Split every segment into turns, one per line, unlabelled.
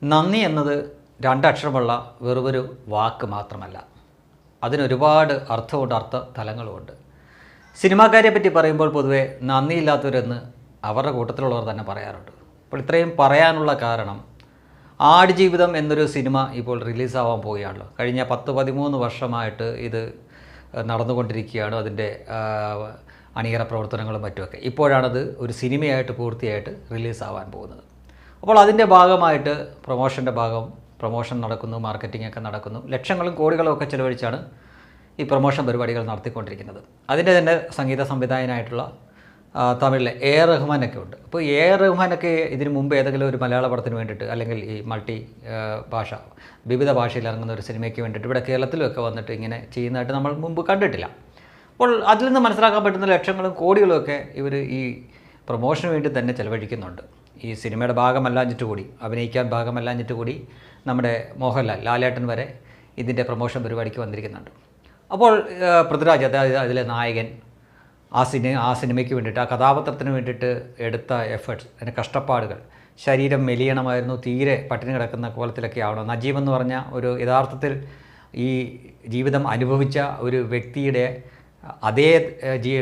നന്ദി എന്നത് രണ്ടക്ഷരമുള്ള വെറുമൊരു വാക്ക് മാത്രമല്ല, അതിനൊരുപാട് അർത്ഥമുണ്ട്, അർത്ഥ തലങ്ങളുമുണ്ട്. സിനിമാക്കാരെ പറ്റി പറയുമ്പോൾ പൊതുവെ നന്ദിയില്ലാത്തവരെന്ന് അവരുടെ കൂട്ടത്തിലുള്ളവർ തന്നെ പറയാറുണ്ട്. അപ്പോൾ ഇത്രയും പറയാനുള്ള കാരണം, ആടുജീവിതം എന്നൊരു സിനിമ ഇപ്പോൾ റിലീസാവാൻ പോവുകയാണല്ലോ. കഴിഞ്ഞ 10-13 വർഷമായിട്ട് ഇത് നടന്നുകൊണ്ടിരിക്കുകയാണ്, അതിൻ്റെ അണിയറ പ്രവർത്തനങ്ങളും മറ്റുമൊക്കെ. ഇപ്പോഴാണത് ഒരു സിനിമയായിട്ട് പൂർത്തിയായിട്ട് റിലീസാവാൻ പോകുന്നത്. അപ്പോൾ അതിൻ്റെ ഭാഗമായിട്ട് പ്രൊമോഷൻ നടക്കുന്നു, മാർക്കറ്റിംഗ് ഒക്കെ നടക്കുന്നു. ലക്ഷങ്ങളും കോടികളും ഒക്കെ ചിലവഴിച്ചാണ് ഈ പ്രൊമോഷൻ പരിപാടികൾ നടത്തിക്കൊണ്ടിരിക്കുന്നത്. അതിൻ്റെ തന്നെ സംഗീത സംവിധായകനായിട്ടുള്ള തമിഴിലെ A.R. റഹ്മാനൊക്കെ ഉണ്ട്. അപ്പോൾ A.R. റഹ്മാനൊക്കെ ഇതിനു മുമ്പ് ഏതെങ്കിലും ഒരു മലയാള പടത്തിന് വേണ്ടിയിട്ട്, അല്ലെങ്കിൽ ഈ വിവിധ ഭാഷയിൽ ഇറങ്ങുന്ന ഒരു സിനിമയ്ക്ക് വേണ്ടിയിട്ട് ഇവിടെ കേരളത്തിലൊക്കെ വന്നിട്ട് ഇങ്ങനെ ചെയ്യുന്നതായിട്ട് നമ്മൾ മുമ്പ് കണ്ടിട്ടില്ല. അപ്പോൾ അതിൽ നിന്ന് മനസ്സിലാക്കാൻ പറ്റുന്ന ലക്ഷങ്ങളും കോടികളും ഒക്കെ ഇവർ ഈ പ്രൊമോഷന് വേണ്ടി തന്നെ ചിലവഴിക്കുന്നുണ്ട്. ഈ സിനിമയുടെ ഭാഗമല്ലാഞ്ഞിട്ട് കൂടി, അഭിനയിക്കാൻ ഭാഗമല്ലാഞ്ഞിട്ട് കൂടി നമ്മുടെ മോഹൻലാൽ, ലാലേട്ടൻ വരെ ഇതിൻ്റെ പ്രൊമോഷൻ പരിപാടിക്ക് വന്നിരിക്കുന്നുണ്ട്. അപ്പോൾ പൃഥ്വിരാജ്, അതായത് അതിലെ നായകൻ, ആ സിനിമയ്ക്ക് വേണ്ടിയിട്ട്, ആ കഥാപാത്രത്തിന് വേണ്ടിയിട്ട് എടുത്ത എഫേർട്സ്, അതിൻ്റെ കഷ്ടപ്പാടുകൾ, ശരീരം മെലിയണമായിരുന്നു, തീരെ പട്ടിണി കിടക്കുന്ന കോലത്തിലൊക്കെ ആവണം. നജീബ് എന്ന് പറഞ്ഞ ഒരു യഥാർത്ഥത്തിൽ ഈ ജീവിതം അനുഭവിച്ച ഒരു വ്യക്തിയുടെ അതേ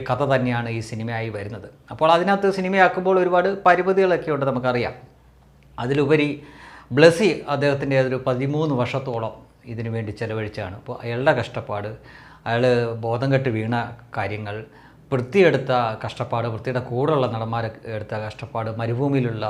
കഥ തന്നെയാണ് ഈ സിനിമയായി വരുന്നത്. അപ്പോൾ അതിനകത്ത് സിനിമയാക്കുമ്പോൾ ഒരുപാട് പരിമിതികളൊക്കെ ഉണ്ട്, നമുക്കറിയാം. അതിലുപരി ബ്ലസ്സി അദ്ദേഹത്തിൻ്റെ ഒരു 13 വർഷത്തോളം ഇതിനു വേണ്ടി ചിലവഴിച്ചാണ്. അപ്പോൾ അയാളുടെ കഷ്ടപ്പാട്, അയാൾ ബോധം കെട്ട് വീണ കാര്യങ്ങൾ, വൃത്തിയെടുത്ത കഷ്ടപ്പാട്, വൃത്തിയുടെ കൂടെയുള്ള നടന്മാരെ എടുത്ത കഷ്ടപ്പാട്, മരുഭൂമിയിലുള്ള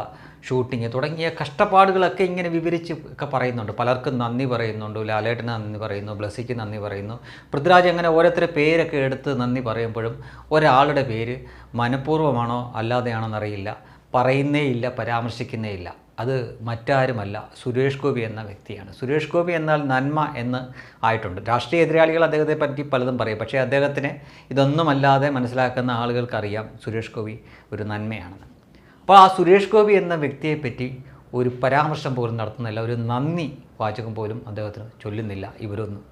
ഷൂട്ടിങ് തുടങ്ങിയ കഷ്ടപ്പാടുകളൊക്കെ ഇങ്ങനെ വിവരിച്ച് ഒക്കെ പറയുന്നുണ്ട്. പലർക്കും നന്ദി പറയുന്നുണ്ട്. ലാലേട്ടന് നന്ദി പറയുന്നു, ബ്ലസ്സിക്ക് നന്ദി പറയുന്നു. പൃഥ്വിരാജ് അങ്ങനെ ഓരോരുത്തരുടെ പേരൊക്കെ എടുത്ത് നന്ദി പറയുമ്പോഴും ഒരാളുടെ പേര് മനഃപൂർവ്വമാണോ അല്ലാതെയാണോന്നറിയില്ല, പറയുന്നേ ഇല്ല, പരാമർശിക്കുന്നേ ഇല്ല. അത് മറ്റാരുമല്ല, സുരേഷ് ഗോപി എന്ന വ്യക്തിയാണ്. സുരേഷ് ഗോപി എന്നാൽ നന്മ എന്ന് ആയിട്ടുണ്ട്. രാഷ്ട്രീയ എതിരാളികൾ അദ്ദേഹത്തെ പറ്റി പലതും പറയും, പക്ഷേ അദ്ദേഹത്തിനെ ഇതൊന്നുമല്ലാതെ മനസ്സിലാക്കുന്ന ആളുകൾക്കറിയാം സുരേഷ് ഗോപി ഒരു നന്മയാണെന്ന്. അപ്പോൾ ആ സുരേഷ് ഗോപി എന്ന വ്യക്തിയെപ്പറ്റി ഒരു പരാമർശം പോലും നടത്തുന്നില്ല, ഒരു നന്ദി വാചകം പോലും അദ്ദേഹത്തിന് ചൊല്ലുന്നില്ല ഇവരൊന്നും.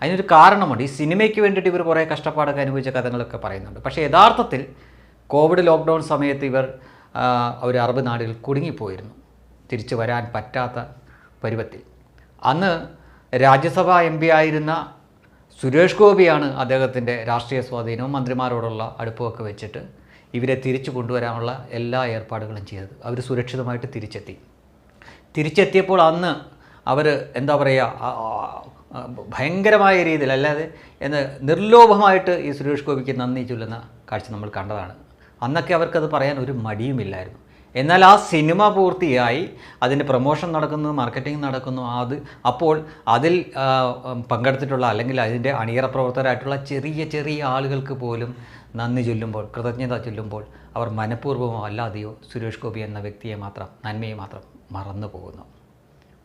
അതിനൊരു കാരണമുണ്ട്. ഈ സിനിമയ്ക്ക് വേണ്ടിയിട്ട് ഇവർ കുറേ കഷ്ടപ്പാടൊക്കെ അനുഭവിച്ച കഥകളൊക്കെ പറയുന്നുണ്ട്. പക്ഷേ യഥാർത്ഥത്തിൽ കോവിഡ് ലോക്ക്ഡൗൺ സമയത്ത് ഇവർ ഒരു അറബ് നാടുകളിൽ കുടുങ്ങിപ്പോയിരുന്നു, തിരിച്ചു വരാൻ പറ്റാത്ത പരുവത്തിൽ. അന്ന് രാജ്യസഭാ MP ആയിരുന്ന സുരേഷ് ഗോപിയാണ് അദ്ദേഹത്തിൻ്റെ രാഷ്ട്രീയ സ്വാധീനവും മന്ത്രിമാരോടുള്ള അടുപ്പമൊക്കെ വെച്ചിട്ട് ഇവരെ തിരിച്ചു കൊണ്ടുവരാനുള്ള എല്ലാ ഏർപ്പാടുകളും ചെയ്തത്. അവർ സുരക്ഷിതമായിട്ട് തിരിച്ചെത്തിയപ്പോൾ അന്ന് അവർ എന്താ പറയുക, ഭയങ്കരമായ രീതിയിൽ, അല്ലാതെ നിർലോഭമായിട്ട് ഈ സുരേഷ് ഗോപിക്ക് നന്ദി ചൊല്ലുന്ന കാഴ്ച നമ്മൾ കണ്ടതാണ്. അന്നൊക്കെ അവർക്കത് പറയാൻ ഒരു മടിയുമില്ലായിരുന്നു. എന്നാൽ ആ സിനിമ പൂർത്തിയായി, അതിൻ്റെ പ്രൊമോഷൻ നടക്കുന്നു, മാർക്കറ്റിംഗ് നടക്കുന്നു. അപ്പോൾ അതിൽ പങ്കെടുത്തിട്ടുള്ള, അല്ലെങ്കിൽ അതിൻ്റെ അണിയറ പ്രവർത്തകരായിട്ടുള്ള ചെറിയ ആളുകൾക്ക് പോലും നന്ദി ചൊല്ലുമ്പോൾ, കൃതജ്ഞത ചൊല്ലുമ്പോൾ അവർ മനഃപൂർവ്വമോ അല്ലാതെയോ സുരേഷ് ഗോപി എന്ന വ്യക്തിയെ മാത്രം, നന്മയെ മാത്രം മറന്നു പോകുന്നു.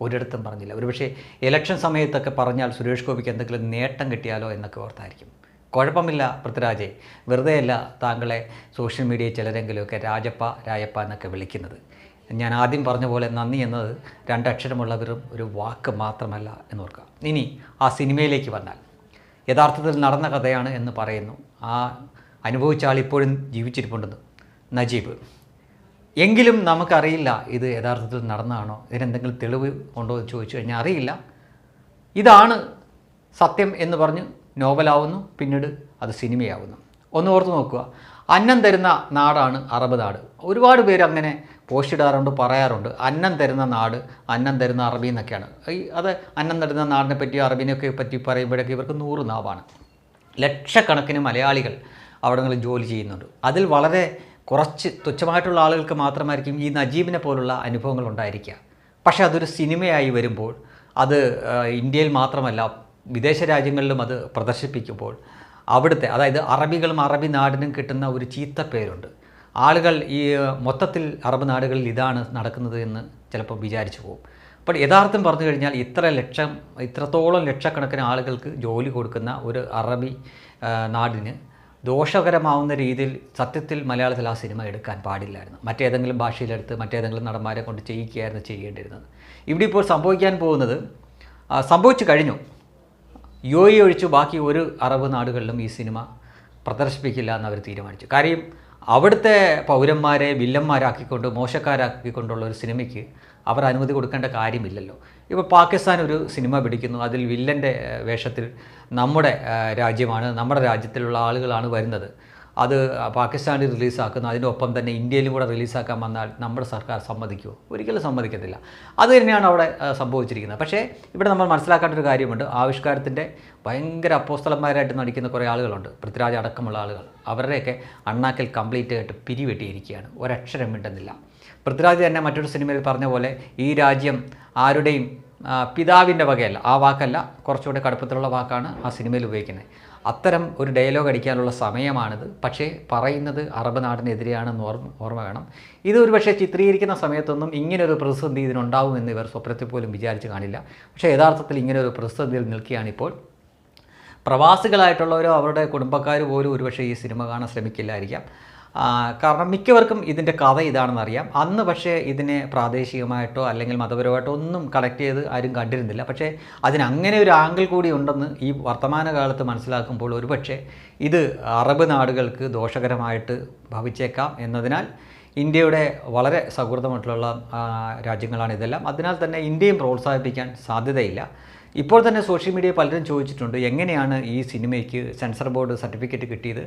ഒരിടത്തും പറഞ്ഞില്ല. ഒരുപക്ഷെ ഇലക്ഷൻ സമയത്തൊക്കെ പറഞ്ഞാൽ സുരേഷ് ഗോപിക്ക് എന്തെങ്കിലും നേട്ടം കിട്ടിയാലോ എന്നൊക്കെ ഓർത്തായിരിക്കും. കുഴപ്പമില്ല പൃഥ്വിരാജെ, വെറുതെയല്ല താങ്കളെ സോഷ്യൽ മീഡിയയിൽ ചിലരെങ്കിലുമൊക്കെ രായപ്പ എന്നൊക്കെ വിളിക്കുന്നത്. ഞാൻ ആദ്യം പറഞ്ഞ പോലെ നന്ദി എന്നത് രണ്ടക്ഷരമുള്ള വെറും ഒരു വാക്ക് മാത്രമല്ല എന്നോർക്കുക. ഇനി ആ സിനിമയിലേക്ക് വന്നാൽ, യഥാർത്ഥത്തിൽ നടന്ന കഥയാണ് എന്ന് പറയുന്നു. ആ അനുഭവിച്ച ആൾ ഇപ്പോഴും ജീവിച്ചിരിപ്പുണ്ടെന്ന്, നജീബ്. എങ്കിലും നമുക്കറിയില്ല ഇത് യഥാർത്ഥത്തിൽ നടന്നതാണോ, ഇതിനെന്തെങ്കിലും തെളിവ് ഉണ്ടോ എന്ന് ചോദിച്ചു കഴിഞ്ഞാൽ അറിയില്ല. ഇതാണ് സത്യം എന്ന് പറഞ്ഞ് നോവലാവുന്നു, പിന്നീട് അത് സിനിമയാവുന്നു. ഒന്ന് ഓർത്ത് നോക്കുക, അന്നം തരുന്ന നാടാണ് അറബ് നാട്. ഒരുപാട് പേര് അങ്ങനെ പോസ്റ്റ് ഇടാറുണ്ട്, പറയാറുണ്ട്. അന്നം തരുന്ന നാട്, അന്നം തരുന്ന അറബി എന്നൊക്കെയാണ്. അത് അന്നം തരുന്ന നാടിനെ പറ്റി, അറബിനെയൊക്കെ പറ്റി പറയുമ്പോഴൊക്കെ ഇവർക്ക് 100 നാവാണ്. ലക്ഷക്കണക്കിന് മലയാളികൾ അവിടങ്ങളിൽ ജോലി ചെയ്യുന്നുണ്ട്. അതിൽ വളരെ കുറച്ച് തുച്ഛമായിട്ടുള്ള ആളുകൾക്ക് മാത്രമായിരിക്കും ഈ നജീബിനെ പോലുള്ള അനുഭവങ്ങൾ ഉണ്ടായിരിക്കുക. പക്ഷേ അതൊരു സിനിമയായി വരുമ്പോൾ, അത് ഇന്ത്യയിൽ മാത്രമല്ല വിദേശ രാജ്യങ്ങളിലും അത് പ്രദർശിപ്പിക്കുമ്പോൾ, അവിടുത്തെ, അതായത് അറബികളും അറബി നാടിനും കിട്ടുന്ന ഒരു ചീത്ത പേരുണ്ട്. ആളുകൾ ഈ മൊത്തത്തിൽ അറബ് നാടുകളിൽ ഇതാണ് നടക്കുന്നത് എന്ന് ചിലപ്പോൾ വിചാരിച്ചു പോകും. അപ്പോൾ യഥാർത്ഥം പറഞ്ഞു കഴിഞ്ഞാൽ ഇത്രത്തോളം ലക്ഷക്കണക്കിന് ആളുകൾക്ക് ജോലി കൊടുക്കുന്ന ഒരു അറബി നാടിന് ദോഷകരമാവുന്ന രീതിയിൽ സത്യത്തിൽ മലയാളത്തിൽ ആ സിനിമ എടുക്കാൻ പാടില്ലായിരുന്നു. മറ്റേതെങ്കിലും ഭാഷയിലെടുത്ത് മറ്റേതെങ്കിലും നടന്മാരെ കൊണ്ട് ചെയ്യിക്കുകയായിരുന്നു ചെയ്യേണ്ടിയിരുന്നത്. ഇവിടെ ഇപ്പോൾ സംഭവിക്കാൻ പോകുന്നത്, സംഭവിച്ചു കഴിഞ്ഞു. UAE ഒഴിച്ച് ബാക്കി ഒരു അറബ് നാടുകളിലും ഈ സിനിമ പ്രദർശിപ്പിക്കില്ല എന്ന് അവർ തീരുമാനിച്ചു. കാര്യം അവിടുത്തെ പൗരന്മാരെ വില്ലന്മാരാക്കിക്കൊണ്ട്, മോശക്കാരാക്കിക്കൊണ്ടുള്ള ഒരു സിനിമയ്ക്ക് അവർ അനുമതി കൊടുക്കേണ്ട കാര്യമില്ലല്ലോ. ഇപ്പോൾ പാകിസ്ഥാൻ ഒരു സിനിമ പിടിക്കുന്നു, അതിൽ വില്ലൻ്റെ വേഷത്തിൽ നമ്മുടെ രാജ്യമാണ്, നമ്മുടെ രാജ്യത്തിലുള്ള ആളുകളാണ് വരുന്നത്. അത് പാകിസ്ഥാനിൽ റിലീസാക്കുന്നു, അതിനൊപ്പം തന്നെ ഇന്ത്യയിലും കൂടെ റിലീസാക്കാൻ വന്നാൽ നമ്മുടെ സർക്കാർ സമ്മതിക്കുമോ? ഒരിക്കലും സമ്മതിക്കത്തില്ല. അത് തന്നെയാണ് അവിടെ സംഭവിച്ചിരിക്കുന്നത്. പക്ഷേ ഇവിടെ നമ്മൾ മനസ്സിലാക്കേണ്ട ഒരു കാര്യമുണ്ട്. ആവിഷ്കാരത്തിൻ്റെ ഭയങ്കര അപ്പോസ്തലന്മാരായിട്ട് നടിക്കുന്ന കുറേ ആളുകളുണ്ട്, പൃഥ്വിരാജ് അടക്കമുള്ള ആളുകൾ. അവരുടെയൊക്കെ അണ്ണാക്കിൽ കംപ്ലീറ്റ് ആയിട്ട് പിരിവെട്ടിയിരിക്കുകയാണ്, ഒരക്ഷരം മിണ്ടുന്നില്ല. പൃഥ്വിരാജ് തന്നെ മറ്റൊരു സിനിമയിൽ പറഞ്ഞ പോലെ ഈ രാജ്യം ആരുടെയും പിതാവിൻ്റെ വകയല്ല, ആ വാക്കല്ല, കുറച്ചുകൂടെ കടുപ്പത്തിലുള്ള വാക്കാണ് ആ സിനിമയിൽ ഉപയോഗിക്കുന്നത്. അത്തരം ഒരു ഡയലോഗ് അടിക്കാനുള്ള സമയമാണിത്. പക്ഷേ പറയുന്നത് അറബ് നാടിനെതിരെയാണെന്ന് ഓർമ്മ വേണം. ഇത് ഒരു പക്ഷേ ചിത്രീകരിക്കുന്ന സമയത്തൊന്നും ഇങ്ങനൊരു പ്രതിസന്ധി ഇതിനുണ്ടാവുമെന്ന് ഇവർ സ്വപ്നത്തിൽ പോലും വിചാരിച്ച് കാണില്ല. പക്ഷേ യഥാർത്ഥത്തിൽ ഇങ്ങനൊരു പ്രതിസന്ധിയിൽ നിൽക്കുകയാണിപ്പോൾ. പ്രവാസികളായിട്ടുള്ളവരോ അവരുടെ കുടുംബക്കാർ പോലും ഒരുപക്ഷേ ഈ സിനിമ കാണാൻ ശ്രമിക്കില്ലായിരിക്കാം. കാരണം മിക്കവർക്കും ഇതിൻ്റെ കഥ ഇതാണെന്നറിയാം. അന്ന് പക്ഷേ ഇതിനെ പ്രാദേശികമായിട്ടോ അല്ലെങ്കിൽ മതപരമായിട്ടോ ഒന്നും കണക്ട് ചെയ്ത് ആരും കണ്ടിരുന്നില്ല. പക്ഷേ അതിനങ്ങനെ ഒരു ആംഗിൾ കൂടി ഉണ്ടെന്ന് ഈ വർത്തമാനകാലത്ത് മനസ്സിലാക്കുമ്പോൾ ഒരുപക്ഷെ ഇത് അറബ് നാടുകൾക്ക് ദോഷകരമായിട്ട് ഭവിച്ചേക്കാം എന്നതിനാൽ ഇന്ത്യയുടെ വളരെ സൗഹൃദമായിട്ടുള്ള രാജ്യങ്ങളാണ് ഇതെല്ലാം. അതിനാൽ തന്നെ ഇന്ത്യയും പ്രോത്സാഹിപ്പിക്കാൻ സാധ്യതയില്ല. ഇപ്പോൾ തന്നെ സോഷ്യൽ മീഡിയ പലരും ചോദിച്ചിട്ടുണ്ട്, എങ്ങനെയാണ് ഈ സിനിമയ്ക്ക് സെൻസർ ബോർഡ് സർട്ടിഫിക്കറ്റ് കിട്ടിയത്?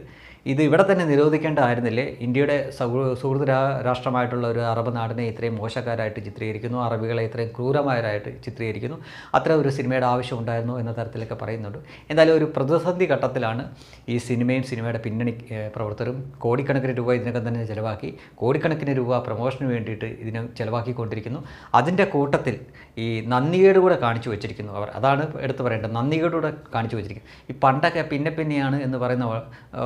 ഇത് ഇവിടെ തന്നെ നിരോധിക്കേണ്ടതായിരുന്നില്ലേ? ഇന്ത്യയുടെ സുഹൃത്ത് രാഷ്ട്രമായിട്ടുള്ള ഒരു അറബ് നാടിനെ ഇത്രയും മോശക്കാരായിട്ട് ചിത്രീകരിക്കുന്നു, അറബികളെ ഇത്രയും ക്രൂരമാരായിട്ട് ചിത്രീകരിക്കുന്നു, അത്ര ഒരു സിനിമയുടെ ആവശ്യമുണ്ടായിരുന്നു എന്ന തരത്തിലൊക്കെ പറയുന്നുണ്ട്. എന്തായാലും ഒരു പ്രതിസന്ധി ഘട്ടത്തിലാണ് ഈ സിനിമയും സിനിമയുടെ പിന്നണി പ്രവർത്തകരും. കോടിക്കണക്കിന് രൂപ ഇതിനകം തന്നെ ചിലവാക്കി, കോടിക്കണക്കിന് രൂപ പ്രൊമോഷന് വേണ്ടിയിട്ട് ഇതിനെ ചിലവാക്കിക്കൊണ്ടിരിക്കുന്നു. അതിൻ്റെ കൂട്ടത്തിൽ ഈ നന്ദികേട് കൂടെ കാണിച്ചു വെച്ചിരിക്കുന്നു അവർ. അതാണ് എടുത്തു പറയേണ്ടത്, നന്ദികേടൂടെ കാണിച്ചു വെച്ചിരിക്കും. ഈ പണ്ടൊക്കെ പിന്നെയാണ് എന്ന്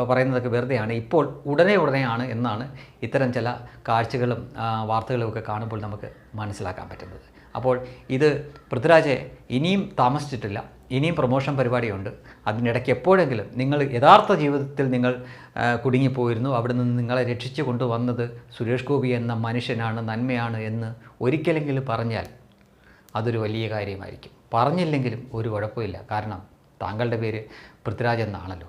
പറയുന്നതൊക്കെ വെറുതെയാണ്. ഇപ്പോൾ ഉടനെയാണ് എന്നാണ് ഇത്തരം ചില കാഴ്ചകളും വാർത്തകളും ഒക്കെ കാണുമ്പോൾ നമുക്ക് മനസ്സിലാക്കാൻ പറ്റുന്നത്. അപ്പോൾ ഇത് പൃഥ്വിരാജെ ഇനിയും താമസിച്ചിട്ടില്ല, ഇനിയും പ്രൊമോഷൻ പരിപാടിയുണ്ട്. അതിനിടയ്ക്ക് എപ്പോഴെങ്കിലും നിങ്ങൾ യഥാർത്ഥ ജീവിതത്തിൽ നിങ്ങൾ കുടുങ്ങിപ്പോയിരുന്നു, അവിടെ നിന്ന് നിങ്ങളെ രക്ഷിച്ചു കൊണ്ടുവന്നത് സുരേഷ് ഗോപി എന്ന മനുഷ്യനാണ്, നന്മയാണ് എന്ന് ഒരിക്കലെങ്കിലും പറഞ്ഞാൽ അതൊരു വലിയ കാര്യമായിരിക്കും. പറഞ്ഞില്ലെങ്കിലും ഒരു കുഴപ്പമില്ല. കാരണം താങ്കളുടെ പേര് പൃഥ്വിരാജ് എന്നാണല്ലോ.